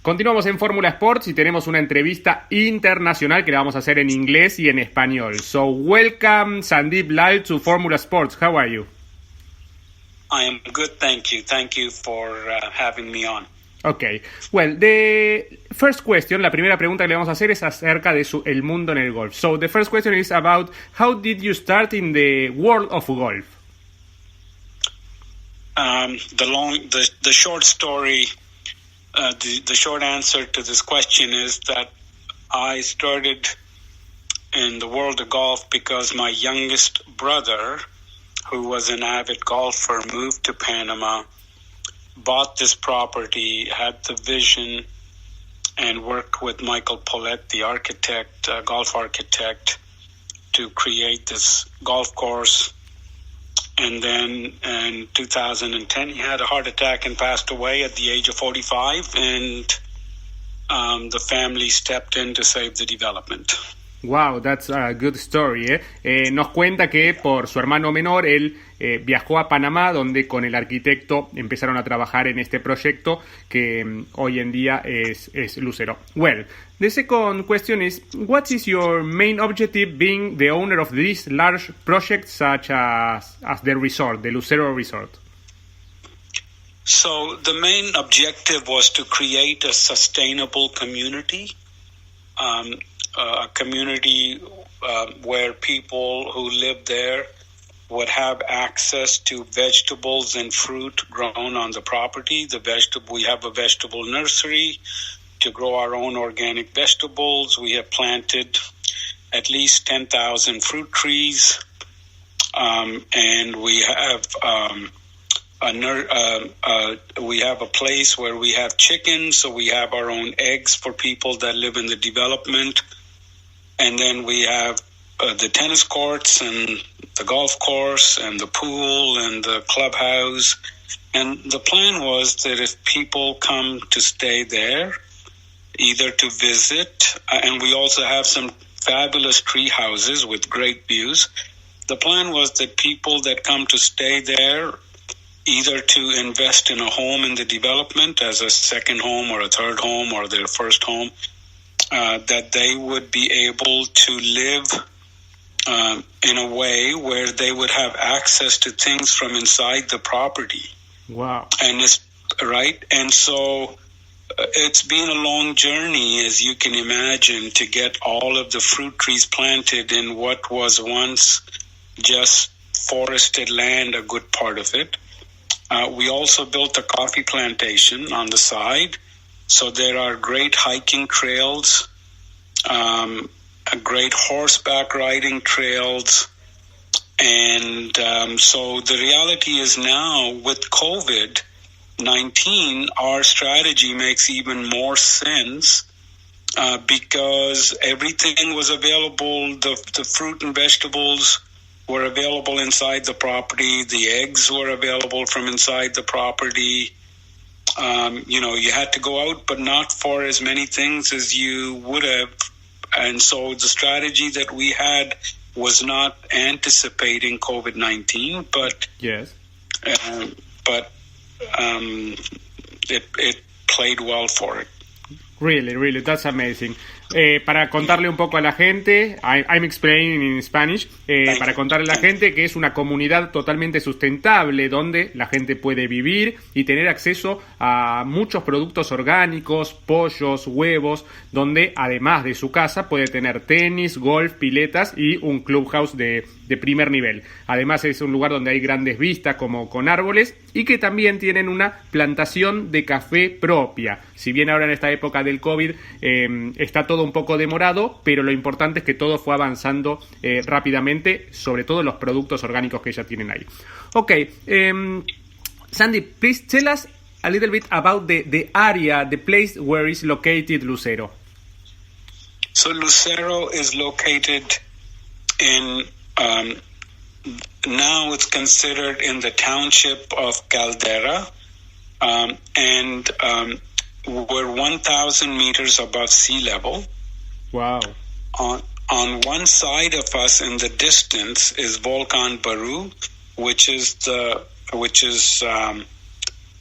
Continuamos en Fórmula Sports y tenemos una entrevista internacional que la vamos a hacer en inglés y en español. So, welcome Sandeep Lal to Fórmula Sports. How are you? I am good, thank you. Thank you for having me on. Okay. Well, the first question, la primera pregunta que le vamos a hacer es acerca de el mundo en el golf. So, the first question is about how did you start in the world of golf? The short story, the short answer to this question is that I started in the world of golf because my youngest brother, who was an avid golfer, moved to Panama, bought this property, had the vision, and worked with Michael Paulette, the architect, golf architect, to create this golf course. And then in 2010, he had a heart attack and passed away at the age of 45, and the family stepped in to save the development. Wow, that's a good story. Nos cuenta que por su hermano menor él viajó a Panamá, donde con el arquitecto empezaron a trabajar en este proyecto que hoy en día es Lucero. Well, the second question is, what is your main objective being the owner of this large project such as the resort, the Lucero Resort? So the main objective was to create a sustainable community. A community where people who live there would have access to vegetables and fruit grown on the property. We have a vegetable nursery to grow our own organic vegetables. We have planted at least 10,000 fruit trees, and we have we have a place where we have chickens, so we have our own eggs for people that live in the development. And then we have the tennis courts and the golf course and the pool and the clubhouse. And the plan was that if people come to stay there, either to visit, and we also have some fabulous tree houses with great views. The plan was that people that come to stay there, either to invest in a home in the development as a second home or a third home or their first home, that they would be able to live in a way where they would have access to things from inside the property. Wow. And it's right. And so it's been a long journey, as you can imagine, to get all of the fruit trees planted in what was once just forested land, a good part of it. We also built a coffee plantation on the side. So there are great hiking trails, great horseback riding trails. And so the reality is now with COVID-19, our strategy makes even more sense because everything was available. The fruit and vegetables were available inside the property. The eggs were available from inside the property. You had to go out, but not for as many things as you would have. And so the strategy that we had was not anticipating COVID-19, but yes, it played well for it. Really, that's amazing. Para contarle un poco a la gente, I'm explaining in Spanish, para contarle a la gente que es una comunidad totalmente sustentable donde la gente puede vivir y tener acceso a muchos productos orgánicos, pollos, huevos, donde además de su casa puede tener tenis, golf, piletas y un clubhouse de primer nivel. Además es un lugar donde hay grandes vistas como con árboles y que también tienen una plantación de café propia. Si bien ahora en esta época del COVID está todo un poco demorado, pero lo importante es que todo fue avanzando rápidamente, sobre todo los productos orgánicos que ya tienen ahí. Okay, Sandy, please tell us a little bit about the area, the place where is located Lucero. So Lucero is located in, now it's considered in the township of Caldera, and we're 1,000 meters above sea level. Wow. On one side of us in the distance is Volcan Baru, which is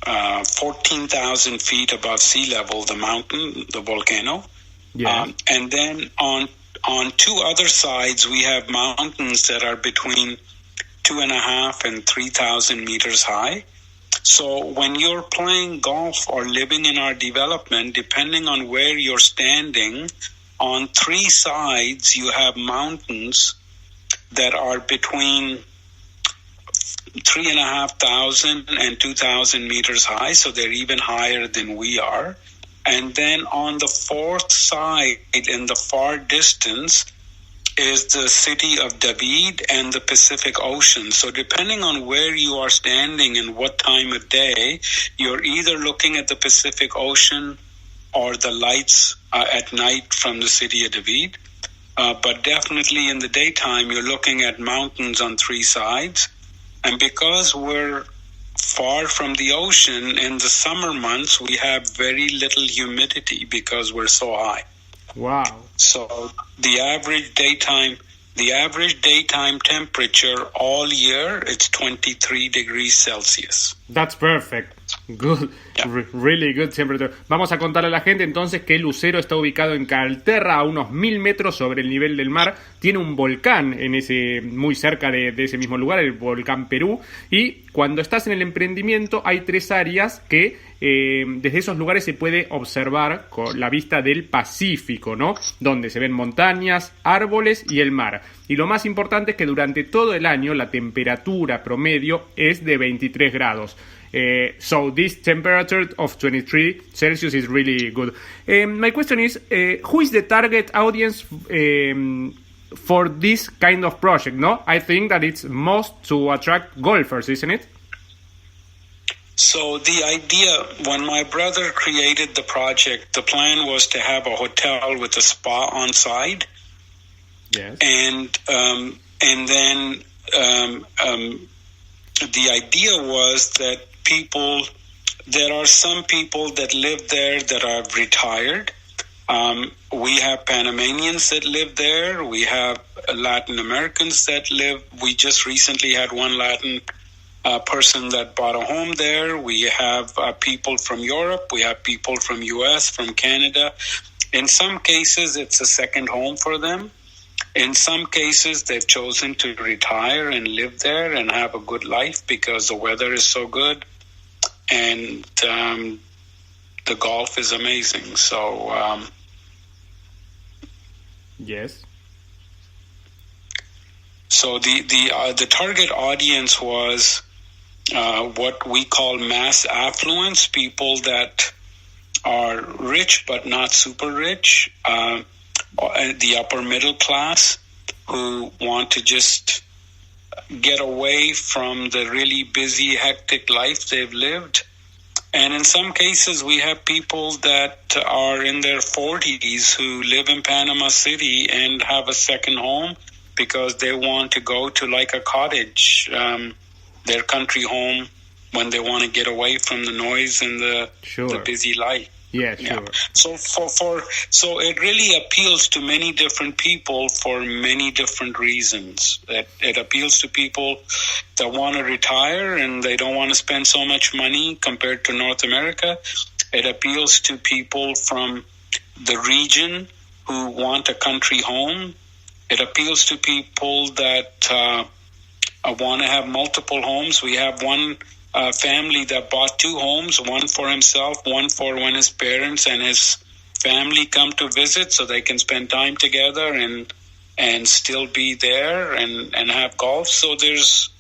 14,000 feet above sea level, the mountain, the volcano. Yeah. And then on two other sides, we have mountains that are between 2.5 and 3,000 meters high. So when you're playing golf or living in our development, depending on where you're standing, on three sides you have mountains that are between 3,500 and 2,000 meters high, so they're even higher than we are. And then on the fourth side, in the far distance, is the city of David and the Pacific Ocean. So depending on where you are standing and what time of day, you're either looking at the Pacific Ocean or the lights at night from the city of David. But definitely in the daytime, you're looking at mountains on three sides. And because we're far from the ocean, in the summer months, we have very little humidity because we're so high. Wow. So the average daytime temperature all year, it's 23 degrees Celsius. That's perfect. Good. Yeah. Really good temperature. Vamos a contarle a la gente entonces que Lucero está ubicado en Calterra, a unos 1.000 metros sobre el nivel del mar. Tiene un volcán muy cerca de ese mismo lugar, el volcán Perú. Y cuando estás en el emprendimiento hay tres áreas que desde esos lugares se puede observar con la vista del Pacífico, ¿no? Donde se ven montañas, árboles y el mar. Y lo más importante es que durante todo el año la temperatura promedio es de 23 grados. So this temperature of 23 Celsius is really good. My question is, who is the target audience for this kind of project? No, I think that it's most to attract golfers, isn't it? So the idea, when my brother created the project, the plan was to have a hotel with a spa on site. Yes. And then the idea was that there are some people that live there that are retired. We have Panamanians that live there. We have Latin Americans that live. We just recently had one Latin person that bought a home there. We have people from Europe. We have people from US, from Canada. In some cases, it's a second home for them. In some cases, they've chosen to retire and live there and have a good life because the weather is so good and the golf is amazing. So, yes. So the target audience was what we call mass affluence, people that are rich but not super rich. The upper middle class who want to just get away from the really busy, hectic life they've lived. And in some cases, we have people that are in their 40s who live in Panama City and have a second home because they want to go to like a cottage, their country home, when they want to get away from the noise and the busy life. Yeah, sure. Yeah. So it really appeals to many different people for many different reasons. It appeals to people that want to retire and they don't want to spend so much money compared to North America. It appeals to people from the region who want a country home. It appeals to people that want to have multiple homes. We have one family that bought two homes, one for himself, one for when his parents and his family come to visit so they can spend time together and still be there and have golf. So there's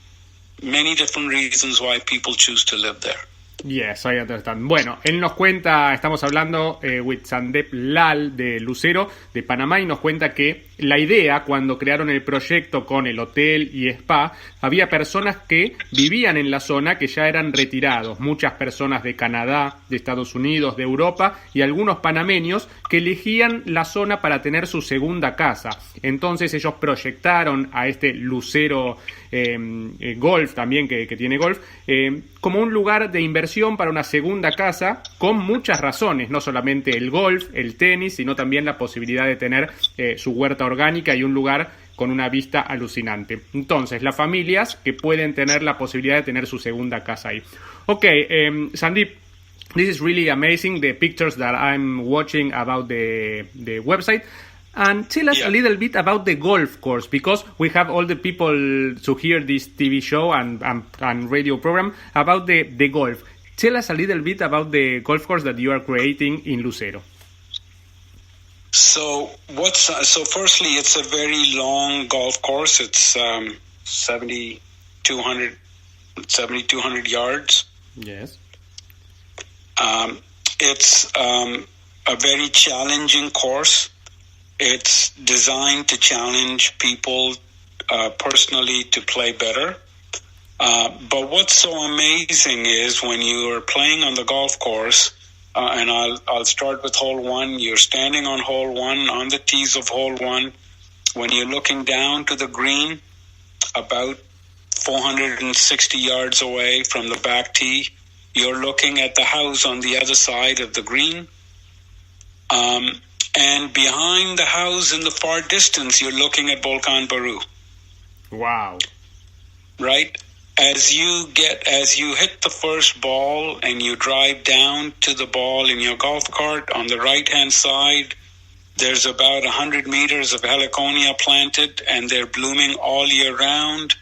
many different reasons why people choose to live there. Yes, I understand. Bueno, él nos cuenta, estamos hablando with Sandep Lal de Lucero, de Panamá, y nos cuenta que la idea, cuando crearon el proyecto con el hotel y spa, había personas que vivían en la zona que ya eran retirados, muchas personas de Canadá, de Estados Unidos, de Europa y algunos panameños que elegían la zona para tener su segunda casa. Entonces ellos proyectaron a este Lucero Golf, también que tiene golf, como un lugar de inversión para una segunda casa con muchas razones, no solamente el golf, el tenis, sino también la posibilidad de tener su huerta orgánica y un lugar con una vista alucinante. Entonces, las familias que pueden tener la posibilidad de tener su segunda casa ahí. Ok, Sandeep, this is really amazing, the pictures that I'm watching about the website. And tell us a little bit about the golf course, because we have all the people to hear this TV show and radio program about the golf. Tell us a little bit about the golf course that you are creating in Lucero. So firstly, it's a very long golf course. It's 7,200 yards. Yes. It's a very challenging course. It's designed to challenge people personally to play better. But what's so amazing is when you are playing on the golf course, and I'll start with hole one. You're standing on hole one, on the tees of hole one. When you're looking down to the green, about 460 yards away from the back tee, you're looking at the house on the other side of the green. And behind the house in the far distance, you're looking at Volcan Baru. Wow. Right? As you hit the first ball and you drive down to the ball in your golf cart, on the right-hand side, there's about 100 meters of heliconia planted, and they're blooming all year round.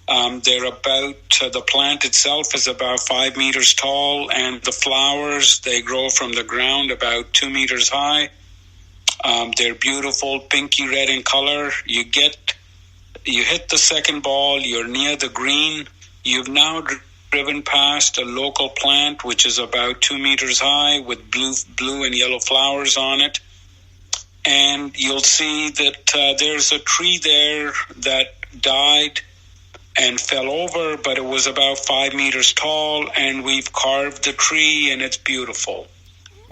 The plant itself is about 5 meters tall, and the flowers, they grow from the ground about 2 meters high. They're beautiful, pinky red in color. You hit the second ball, you're near the green. You've now driven past a local plant, which is about 2 meters high with blue and yellow flowers on it. And you'll see that there's a tree there that died and fell over, but it was about 5 meters tall, and we've carved the tree, and it's beautiful.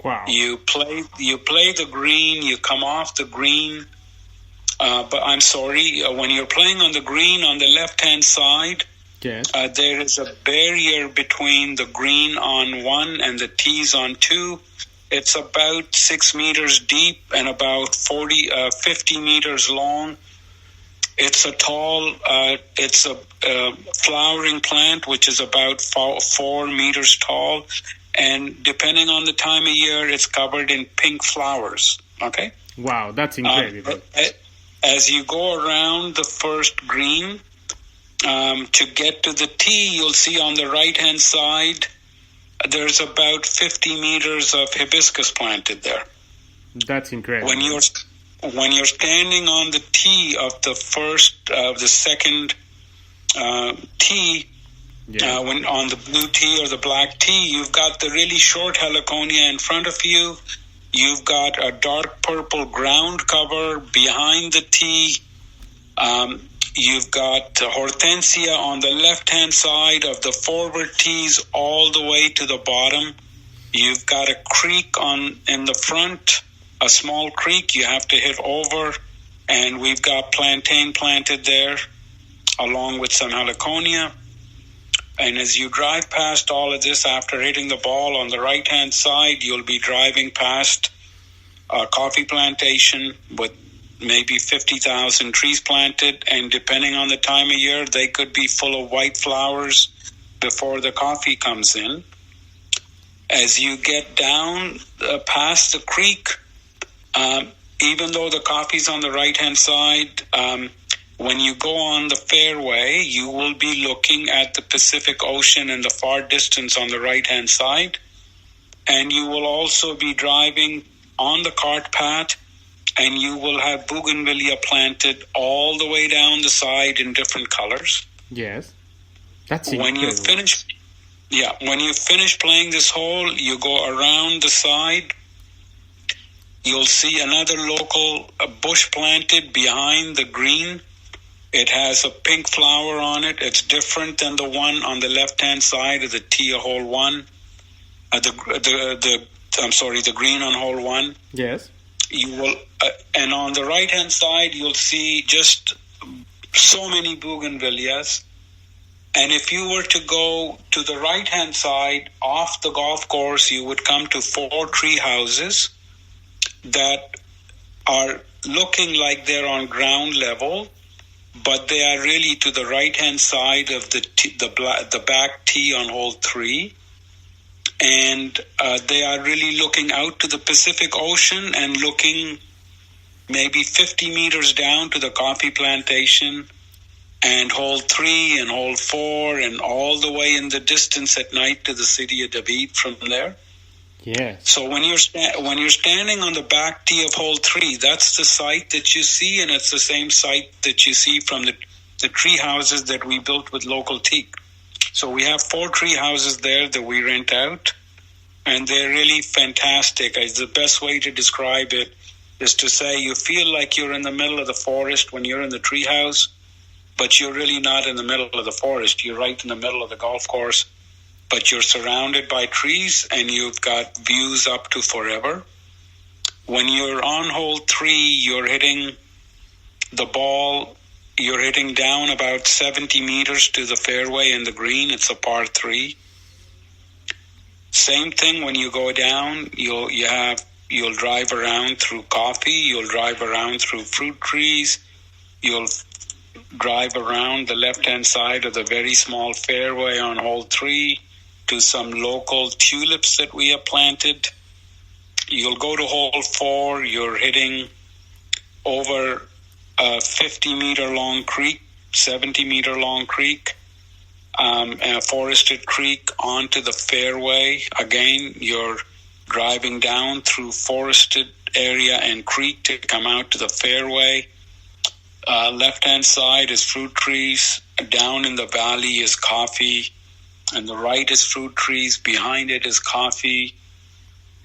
Wow. You play the green, you come off the green, but I'm sorry, when you're playing on the green on the left-hand side, yes. There is a barrier between the green on one and the tees on two. It's about 6 meters deep and about 50 meters long. It's a tall, it's a flowering plant, which is about 4 meters tall. And depending on the time of year, it's covered in pink flowers. Okay? Wow, that's incredible. As you go around the first green, to get to the tee, you'll see on the right-hand side, there's about 50 meters of hibiscus planted there. That's incredible. When you're standing on the tee of the second tee, when on the blue tee or the black tee, you've got the really short heliconia in front of you. You've got a dark purple ground cover behind the tee. You've got hortensia on the left-hand side of the forward tees all the way to the bottom. You've got a creek in the front, a small creek you have to hit over, and we've got plantain planted there along with some heliconia. And as you drive past all of this, after hitting the ball on the right-hand side, you'll be driving past a coffee plantation with maybe 50,000 trees planted. And depending on the time of year, they could be full of white flowers before the coffee comes in. As you get down past the creek, even though the coffee's on the right-hand side, when you go on the fairway, you will be looking at the Pacific Ocean in the far distance on the right-hand side. And you will also be driving on the cart path, and you will have bougainvillea planted all the way down the side in different colors. Yes. That's incredible. When you finish playing this hole, you go around the side. You'll see another local bush planted behind the green. It has a pink flower on it. It's different than the one on the left-hand side of the tee of hole one. The green on hole one. Yes. You will, and on the right-hand side, you'll see just so many bougainvilleas. And if you were to go to the right-hand side off the golf course, you would come to 4 tree houses that are looking like they're on ground level, but they are really to the right-hand side of the back tee on hole 3. And they are really looking out to the Pacific Ocean and looking maybe 50 meters down to the coffee plantation and hole 3 and hole 4 and all the way in the distance at night to the city of David from there. Yeah. So when you're standing on the back tee of hole 3, that's the site that you see, and it's the same site that you see from the tree houses that we built with local teak. So we have 4 tree houses there that we rent out, and they're really fantastic. The best way to describe it is to say you feel like you're in the middle of the forest when you're in the tree house, but you're really not in the middle of the forest. You're right in the middle of the golf course, but you're surrounded by trees and you've got views up to forever. When you're on hole 3, you're hitting the ball, you're hitting down about 70 meters to the fairway in the green. It's a par 3. Same thing when you go down, you'll drive around through coffee, you'll drive around through fruit trees, you'll drive around the left-hand side of the very small fairway on hole 3 to some local tulips that we have planted. You'll go to hole 4, you're hitting over a 50-meter long creek, 70-meter long creek, a forested creek onto the fairway. Again, you're driving down through forested area and creek to come out to the fairway. Left-hand side is fruit trees. Down in the valley is coffee. And the right is fruit trees. Behind it is coffee.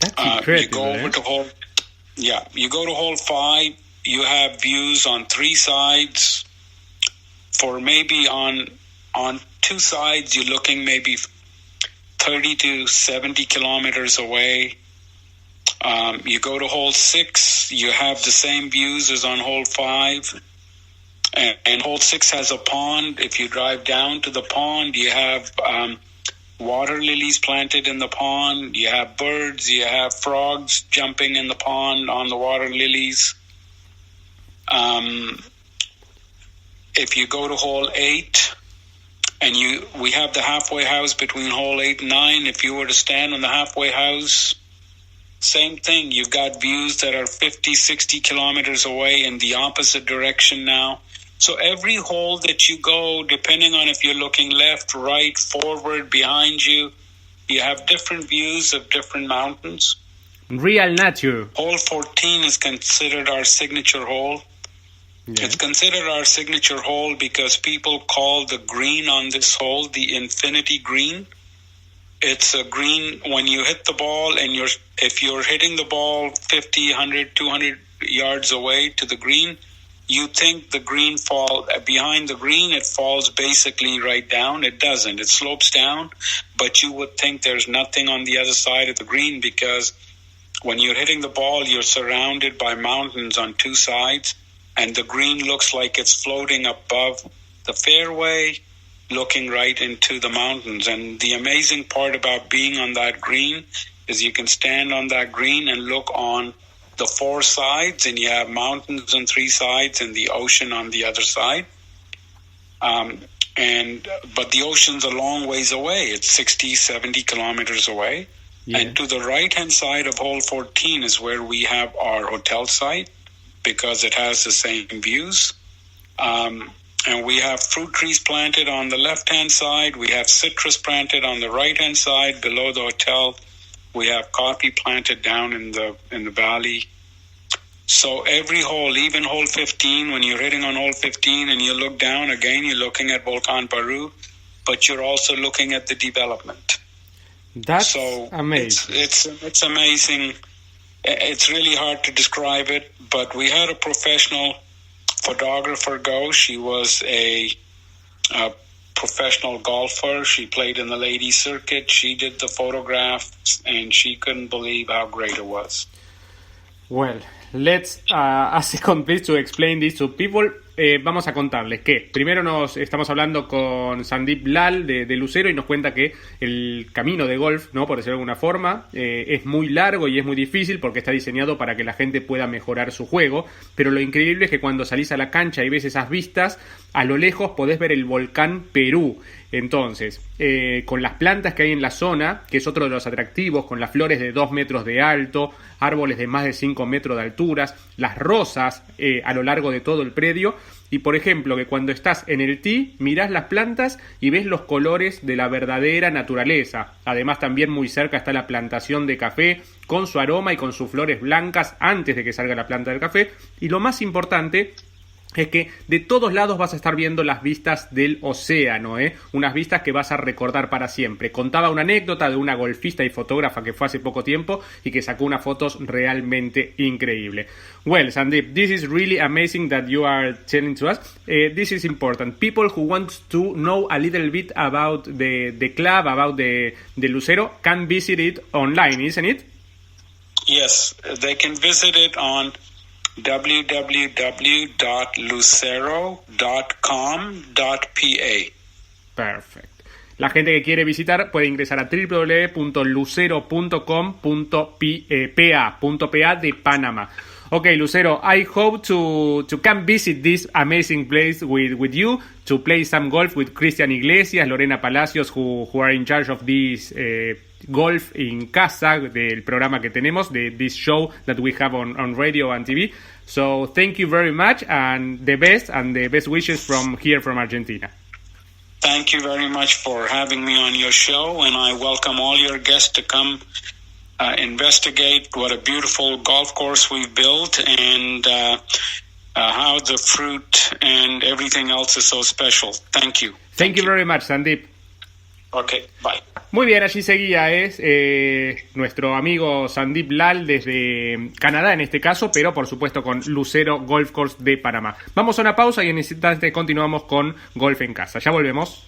That's incredible. You go over to you go to hole 5. You have views on 3 sides. For maybe on 2 sides, you're looking maybe 30 to 70 kilometers away. You go to hole 6, you have the same views as on hole 5. And hole 6 has a pond. If you drive down to the pond, you have water lilies planted in the pond. You have birds. You have frogs jumping in the pond on the water lilies. If you go to hole 8, and we have the halfway house between hole 8 and 9. If you were to stand on the halfway house, same thing. You've got views that are 50, 60 kilometers away in the opposite direction now. So every hole that you go, depending on if you're looking left, right, forward, behind you, you have different views of different mountains. Real nature. Hole 14 is considered our signature hole. Yeah. It's considered our signature hole because people call the green on this hole the infinity green. It's a green when you hit the ball, and if you're hitting the ball 50, 100, 200 yards away to the green, you think the green behind the green, it falls basically right down. It doesn't. It slopes down, but you would think there's nothing on the other side of the green because when you're hitting the ball, you're surrounded by mountains on 2 sides, and the green looks like it's floating above the fairway, looking right into the mountains. And the amazing part about being on that green is you can stand on that green and look on the 4 sides, and you have mountains on 3 sides and the ocean on the other side. But the ocean's a long ways away. It's 60, 70 kilometers away. Yeah. And to the right-hand side of hole 14 is where we have our hotel site because it has the same views. And we have fruit trees planted on the left-hand side. We have citrus planted on the right-hand side below the hotel. We have coffee planted down in the valley. So every hole, even hole 15, when you're hitting on hole 15 and you look down, again, you're looking at Volcan Peru, but you're also looking at the development. That's amazing. It's amazing. It's really hard to describe it, but we had a professional photographer go. She was a professional golfer. She played in the ladies circuit. She did the photographs, and she couldn't believe how great it was. Well, let's a second, please, to explain this to people. vamos a contarles que primero nos estamos hablando con Sandeep Lal de Lucero y nos cuenta que el camino de golf, ¿no? Por decirlo de alguna forma, es muy largo y es muy difícil porque está diseñado para que la gente pueda mejorar su juego, pero lo increíble es que cuando salís a la cancha y ves esas vistas, a lo lejos podés ver el volcán Perú. Entonces, con las plantas que hay en la zona, que es otro de los atractivos, con las flores de 2 metros de alto, árboles de más de 5 metros de alturas, las rosas a lo largo de todo el predio, y por ejemplo que cuando estás en el tee mirás las plantas y ves los colores de la verdadera naturaleza. Además también muy cerca está la plantación de café con su aroma y con sus flores blancas antes de que salga la planta del café, y lo más importante es que de todos lados vas a estar viendo las vistas del océano, unas vistas que vas a recordar para siempre. Contaba una anécdota de una golfista y fotógrafa que fue hace poco tiempo y que sacó unas fotos realmente increíbles. Well, Sandeep, this is really amazing that you are telling to us. This is important. People who want to know a little bit about the club, about the Lucero, can visit it online, isn't it? Yes, they can visit it on www.lucero.com.pa. Perfect. La gente que quiere visitar puede ingresar a www.lucero.com.pa de Panamá. Okay, Lucero, I hope to come visit this amazing place with you, to play some golf with Cristian Iglesias, Lorena Palacios, who are in charge of this Golf in Casa, del programa que tenemos, de this show that we have on radio and TV. So thank you very much, and the best wishes from here from Argentina. Thank you very much for having me on your show, and I welcome all your guests to come investigate what a beautiful golf course we've built and how the fruit and everything else is so special. Thank you. Thank you very much, Sandeep. Okay, bye. Muy bien, allí seguía nuestro amigo Sandeep Lal desde Canadá en este caso, pero por supuesto con Lucero Golf Course de Panamá. Vamos a una pausa y en este instante continuamos con Golf en Casa. Ya volvemos.